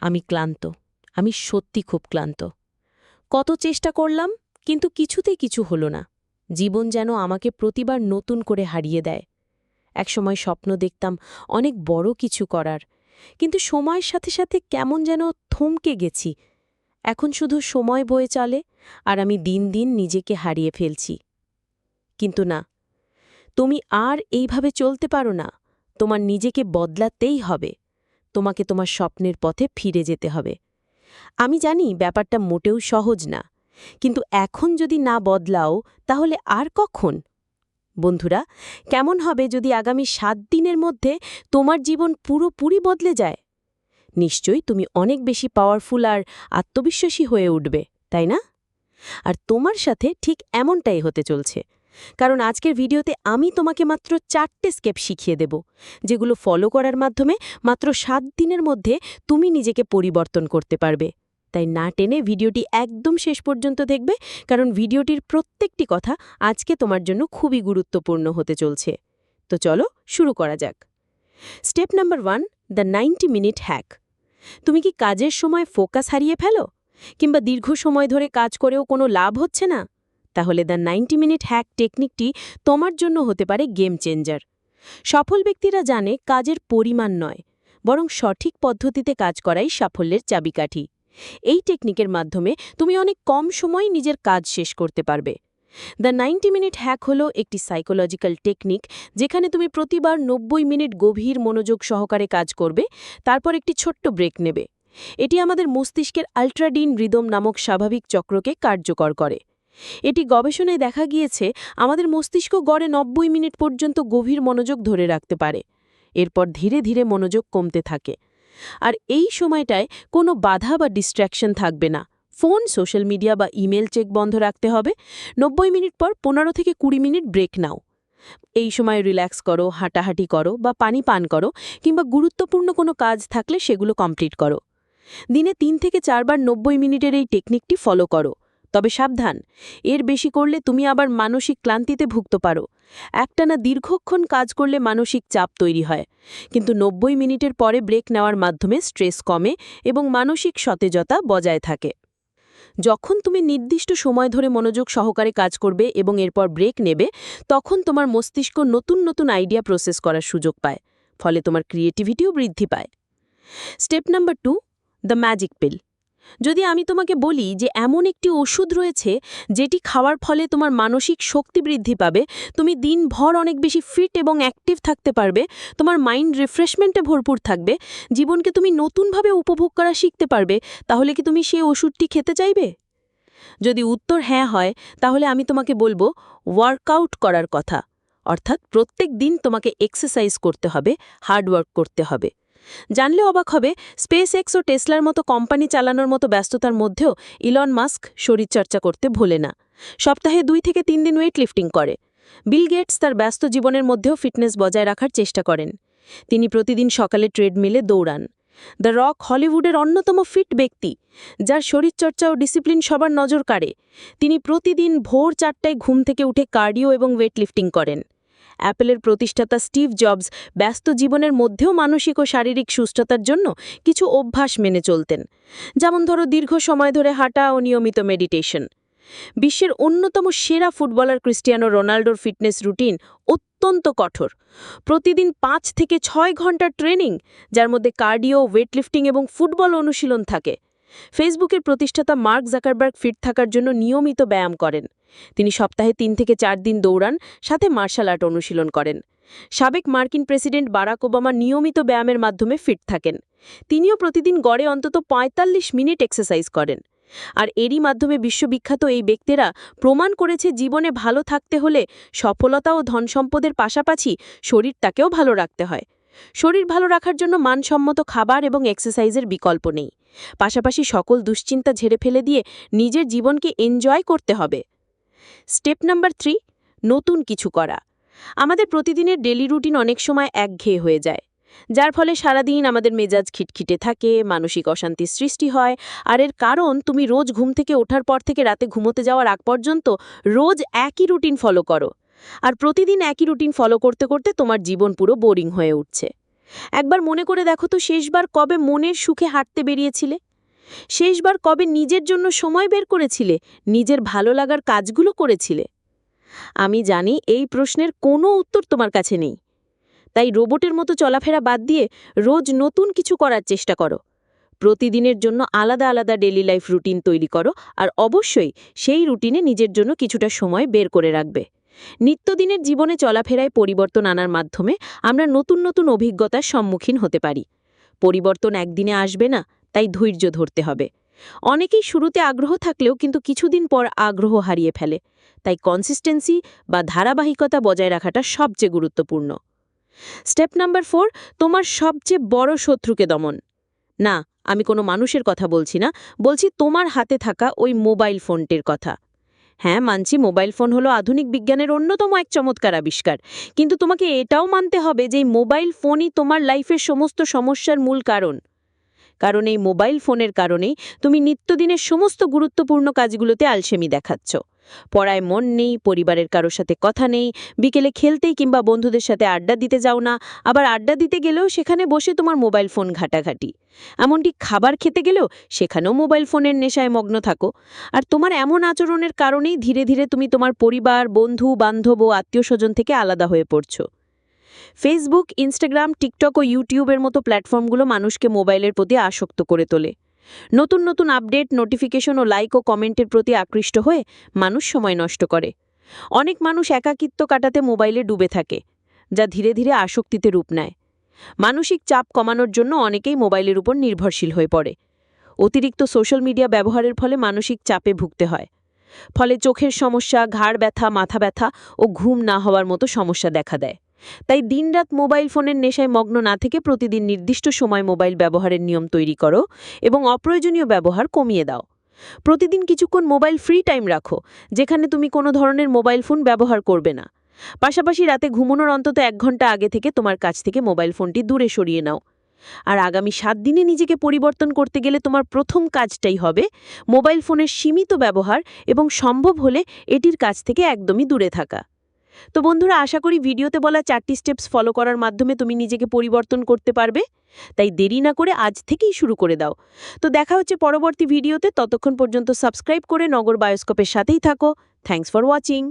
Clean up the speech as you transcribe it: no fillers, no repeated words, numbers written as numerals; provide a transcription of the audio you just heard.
আমি ক্লান্ত। আমি সত্যি খুব ক্লান্ত। কত চেষ্টা করলাম, কিন্তু কিছুতেই কিছু হলো না। জীবন যেন আমাকে প্রতিবার নতুন করে হারিয়ে দেয়। একসময় স্বপ্ন দেখতাম অনেক বড় কিছু করার, কিন্তু সময়ের সাথে সাথে কেমন যেন থমকে গেছি। এখন শুধু সময় বয়ে চলে, আর আমি দিন দিন নিজেকে হারিয়ে ফেলছি। কিন্তু না, তুমি আর এইভাবে চলতে পারো না। তোমার নিজেকে বদলাতেই হবে। তোমাকে তোমার স্বপ্নের পথে ফিরে যেতে হবে। আমি জানি ব্যাপারটা মোটেও সহজ না, কিন্তু এখন যদি না বদলাও তাহলে আর কখন? বন্ধুরা, কেমন হবে যদি আগামী 7 দিনের মধ্যে তোমার জীবন পুরোপুরি বদলে যায়? নিশ্চয়ই তুমি অনেক বেশি পাওয়ারফুল আর আত্মবিশ্বাসী হয়ে উঠবে, তাই না? আর তোমার সাথে ঠিক এমনটাই হতে চলছে। কারণ আজকের ভিডিওতে আমি তোমাকে মাত্র 4টে স্টেপ শিখিয়ে দেব, যেগুলো ফলো করার মাধ্যমে মাত্র 7 দিনের মধ্যে তুমি নিজেকে পরিবর্তন করতে পারবে। তাই না টেনে ভিডিওটি একদম শেষ পর্যন্ত দেখবে, কারণ ভিডিওটির প্রত্যেকটি কথা আজকে তোমার জন্য খুবই গুরুত্বপূর্ণ হতে চলছে। তো চলো শুরু করা যাক। Step number 1, the 90 minute hack. তুমি কি কাজের সময় ফোকাস হারিয়ে ফেলো, কিংবা দীর্ঘ সময় ধরে কাজ করেও কোনো লাভ হচ্ছে না? তাহলে দ্য 90 মিনিট হ্যাক টেকনিকটি তোমার জন্য হতে পারে গেম চেঞ্জার। সফল ব্যক্তিরা জানে কাজের পরিমাণ নয়, বরং সঠিক পদ্ধতিতে কাজ করাই সাফল্যের চাবিকাঠি। এই টেকনিকের মাধ্যমে তুমি অনেক কম সময়ে নিজের কাজ শেষ করতে পারবে। দ্য 90 মিনিট হ্যাক হলো একটি সাইকোলজিক্যাল টেকনিক, যেখানে তুমি প্রতিবার 90 মিনিট গভীর মনোযোগ সহকারে কাজ করবে, তারপর একটি ছোট্ট ব্রেক নেবে। এটি আমাদের মস্তিষ্কের আল্ট্রাডিন রিদম নামক স্বাভাবিক চক্রকে কার্যকর করে। এটি গবেষণায় দেখা গিয়েছে আমাদের মস্তিষ্ক গড়ে 90 মিনিট পর্যন্ত গভীর মনোযোগ ধরে রাখতে পারে। এরপর ধীরে ধীরে মনোযোগ কমতে থাকে। আর এই সময়টায় কোনো বাধা বা ডিস্ট্র্যাকশন থাকবে না। ফোন, সোশ্যাল মিডিয়া বা ইমেল চেক বন্ধ রাখতে হবে। 90 মিনিট পর 15 থেকে 20 মিনিট ব্রেক নাও। এই সময় রিল্যাক্স করো, হাঁটাহাঁটি করো বা পানি পান করো, কিংবা গুরুত্বপূর্ণ কোনো কাজ থাকলে সেগুলো কমপ্লিট করো। দিনে 3 থেকে 4 বার 90 মিনিটের এই টেকনিকটি ফলো করো। তবে সাবধান, এর বেশি করলে তুমি আবার মানসিক ক্লান্তিতে ভুগতে পারো। একটানা দীর্ঘক্ষণ কাজ করলে মানসিক চাপ তৈরি হয়, কিন্তু 90 মিনিটের পরে ব্রেক নেওয়ার মাধ্যমে স্ট্রেস কমে এবং মানসিক সতেজতা বজায় থাকে। যখন তুমি নির্দিষ্ট সময় ধরে মনোযোগ সহকারে কাজ করবে এবং এরপর ব্রেক নেবে, তখন তোমার মস্তিষ্ক নতুন নতুন আইডিয়া প্রসেস করার সুযোগ পায়, ফলে তোমার ক্রিয়েটিভিটিও বৃদ্ধি পায়। স্টেপ নাম্বার 2, দ্য ম্যাজিক পিল। যদি আমি তোমাকে বলি যে এমন একটি ওষুধ রয়েছে যেটি খাওয়ার ফলে তোমার মানসিক শক্তি বৃদ্ধি পাবে, তুমি দিনভর অনেক বেশি ফিট এবং অ্যাক্টিভ থাকতে পারবে, তোমার মাইন্ড রিফ্রেশমেন্টে ভরপুর থাকবে, জীবনকে তুমি নতুনভাবে উপভোগ করা শিখতে পারবে, তাহলে কি তুমি সেই ওষুধটি খেতে চাইবে? যদি উত্তর হ্যাঁ হয়, তাহলে আমি তোমাকে বলবো ওয়ার্কআউট করার কথা। অর্থাৎ প্রত্যেক দিন তোমাকে এক্সারসাইজ করতে হবে, হার্ডওয়ার্ক করতে হবে। জানলে অবাক হবে, স্পেসএক্স ও টেসলার মতো কোম্পানি চালানোর মতো ব্যস্ততার মধ্যেও ইলন মাস্ক শরীরচর্চা করতে ভোলে না। সপ্তাহে 2 থেকে 3 দিন ওয়েট লিফটিং করে। বিল গেটস তার ব্যস্ত জীবনের মধ্যেও ফিটনেস বজায় রাখার চেষ্টা করেন। তিনি প্রতিদিন সকালে ট্রেডমিলে দৌড়ান। দ্য রক হলিউডের অন্যতম ফিট ব্যক্তি, যার শরীরচর্চা ও ডিসিপ্লিন সবার নজর কাড়ে। তিনি প্রতিদিন ভোর 4টায় ঘুম থেকে উঠে কার্ডিও এবং ওয়েট লিফটিং করেন। অ্যাপলের প্রতিষ্ঠাতা স্টিভ জবস ব্যস্ত জীবনের মধ্যেও মানসিক ও শারীরিক সুস্থতার জন্য কিছু অভ্যাস মেনে চলতেন, যেমন ধরো দীর্ঘ সময় ধরে হাঁটা ও নিয়মিত মেডিটেশন। বিশ্বের অন্যতম সেরা ফুটবলার ক্রিস্টিয়ানো রোনাল্ডোর ফিটনেস রুটিন অত্যন্ত কঠোর। প্রতিদিন 5 থেকে 6 ঘন্টার ট্রেনিং, যার মধ্যে কার্ডিও, ওয়েটলিফটিং এবং ফুটবল অনুশীলন থাকে। ফেসবুকের প্রতিষ্ঠাতা মার্ক জাকারবার্গ ফিট থাকার জন্য নিয়মিত ব্যায়াম করেন। তিনি সপ্তাহে 3 থেকে 4 দিন দৌড়ান, সাথে মার্শাল আর্ট অনুশীলন করেন। সাবেক মার্কিন প্রেসিডেন্ট বারাক ওবামা নিয়মিত ব্যায়ামের মাধ্যমে ফিট থাকেন। তিনিও প্রতিদিন গড়ে অন্তত 45 মিনিট এক্সারসাইজ করেন। আর এরই মাধ্যমে বিশ্ববিখ্যাত এই ব্যক্তিরা প্রমাণ করেছে জীবনে ভালো থাকতে হলে সফলতা ও ধনসম্পদের পাশাপাশি শরীরটাকেও ভালো রাখতে হয়। শরীর ভালো রাখার জন্য মানসম্মত খাবার এবং এক্সারসাইজের বিকল্প নেই। পাশাপাশি সকল দুশ্চিন্তা ঝেড়ে ফেলে দিয়ে নিজের জীবনকে এনজয় করতে হবে। স্টেপ নাম্বার 3, নতুন কিছু করা। আমাদের প্রতিদিনের ডেলি রুটিন অনেক সময় একঘেয়ে হয়ে যায়, যার ফলে সারাদিন আমাদের মেজাজ খিটখিটে থাকে, মানসিক অশান্তির সৃষ্টি হয়। আর এর কারণ, তুমি রোজ ঘুম থেকে ওঠার পর থেকে রাতে ঘুমোতে যাওয়ার আগ পর্যন্ত রোজ একই রুটিন ফলো করো। আর প্রতিদিন একই রুটিন ফলো করতে করতে তোমার জীবন পুরো বোরিং হয়ে উঠছে। একবার মনে করে দেখো তো শেষবার কবে মনের সুখে হাঁটতে বেরিয়েছিলে? শেষবার কবে নিজের জন্য সময় বের করেছিলে, নিজের ভালো লাগার কাজগুলো করেছিলে? আমি জানি এই প্রশ্নের কোনো উত্তর তোমার কাছে নেই। তাই রোবটের মতো চলাফেরা বাদ দিয়ে রোজ নতুন কিছু করার চেষ্টা করো। প্রতিদিনের জন্য আলাদা আলাদা ডেইলি লাইফ রুটিন তৈরি করো, আর অবশ্যই সেই রুটিনে নিজের জন্য কিছুটা সময় বের করে রাখবে। নিত্যদিনের জীবনে চলাফেরায় পরিবর্তন আনার মাধ্যমে আমরা নতুন নতুন অভিজ্ঞতার সম্মুখীন হতে পারি। পরিবর্তন একদিনে আসবে না, তাই ধৈর্য ধরতে হবে। অনেকেই শুরুতে আগ্রহ থাকলেও কিন্তু কিছুদিন পর আগ্রহ হারিয়ে ফেলে। তাই কনসিস্টেন্সি বা ধারাবাহিকতা বজায় রাখাটা সবচেয়ে গুরুত্বপূর্ণ। স্টেপ নাম্বার 4, তোমার সবচেয়ে বড় শত্রুকে দমন। না, আমি কোনো মানুষের কথা বলছি না, বলছি তোমার হাতে থাকা ওই মোবাইল ফোনটির কথা। হ্যাঁ, মানছি মোবাইল ফোন হলো আধুনিক বিজ্ঞানের অন্যতম এক চমৎকার আবিষ্কার, কিন্তু তোমাকে এটাও মানতে হবে যে এই মোবাইল ফোনই তোমার লাইফের সমস্ত সমস্যার মূল কারণ। কারণ এই মোবাইল ফোনের কারণেই তুমি নিত্যদিনের সমস্ত গুরুত্বপূর্ণ কাজগুলোতে আলসেমি দেখাচ্ছ। পড়ায় মন নেই, পরিবারের কারোর সাথে কথা নেই, বিকেলে খেলতেই কিংবা বন্ধুদের সাথে আড্ডা দিতে যাও না, আবার আড্ডা দিতে গেলেও সেখানে বসে তোমার মোবাইল ফোন ঘাটাঘাটি। এমনকি খাবার খেতে গেলেও সেখানেও মোবাইল ফোনের নেশায় মগ্ন থাকো। আর তোমার এমন আচরণের কারণেই ধীরে ধীরে তুমি তোমার পরিবার, বন্ধু, বান্ধব ও আত্মীয়স্বজন থেকে আলাদা হয়ে পড়ছো। ফেসবুক, ইনস্টাগ্রাম, টিকটক ও ইউটিউবের মতো প্ল্যাটফর্মগুলো মানুষকে মোবাইলের প্রতি আসক্ত করে তোলে। নতুন নতুন আপডেট, নোটিফিকেশন ও লাইক ও কমেন্টের প্রতি আকৃষ্ট হয়ে মানুষ সময় নষ্ট করে। অনেক মানুষ একাকিত্ব কাটাতে মোবাইলে ডুবে থাকে, যা ধীরে ধীরে আসক্তিতে রূপ নেয়। মানসিক চাপ কমানোর জন্য অনেকেই মোবাইলের উপর নির্ভরশীল হয়ে পড়ে। অতিরিক্ত সোশ্যাল মিডিয়া ব্যবহারের ফলে মানসিক চাপে ভুগতে হয়। ফলে চোখের সমস্যা, ঘাড় ব্যথা, মাথা ব্যথা ও ঘুম না হওয়ার মতো সমস্যা দেখা দেয়। তাই দিনরাত মোবাইল ফোনের নেশায় মগ্ন না থেকে প্রতিদিন নির্দিষ্ট সময় মোবাইল ব্যবহারের নিয়ম তৈরি করো এবং অপ্রয়োজনীয় ব্যবহার কমিয়ে দাও। প্রতিদিন কিছুক্ষণ মোবাইল ফ্রি টাইম রাখো, যেখানে তুমি কোনো ধরনের মোবাইল ফোন ব্যবহার করবে না। পাশাপাশি রাতে ঘুমানোর অন্তত 1 ঘন্টা আগে থেকে তোমার কাছ থেকে মোবাইল ফোনটি দূরে সরিয়ে নাও। আর আগামী 7 দিনে নিজেকে পরিবর্তন করতে গেলে তোমার প্রথম কাজটাই হবে মোবাইল ফোনের সীমিত ব্যবহার এবং সম্ভব হলে এটির কাছ থেকে একদমই দূরে থাকা। তো বন্ধুরা, আশা করি ভিডিওতে বলা 4টি স্টেপস ফলো করার মাধ্যমে তুমি নিজেকে পরিবর্তন করতে পারবে। তাই দেরি না করে আজ থেকেই শুরু করে দাও। তো দেখা হচ্ছে পরবর্তী ভিডিওতে, ততক্ষণ পর্যন্ত সাবস্ক্রাইব করে নগর বায়োস্কোপের সাথেই থাকো। Thanks for watching.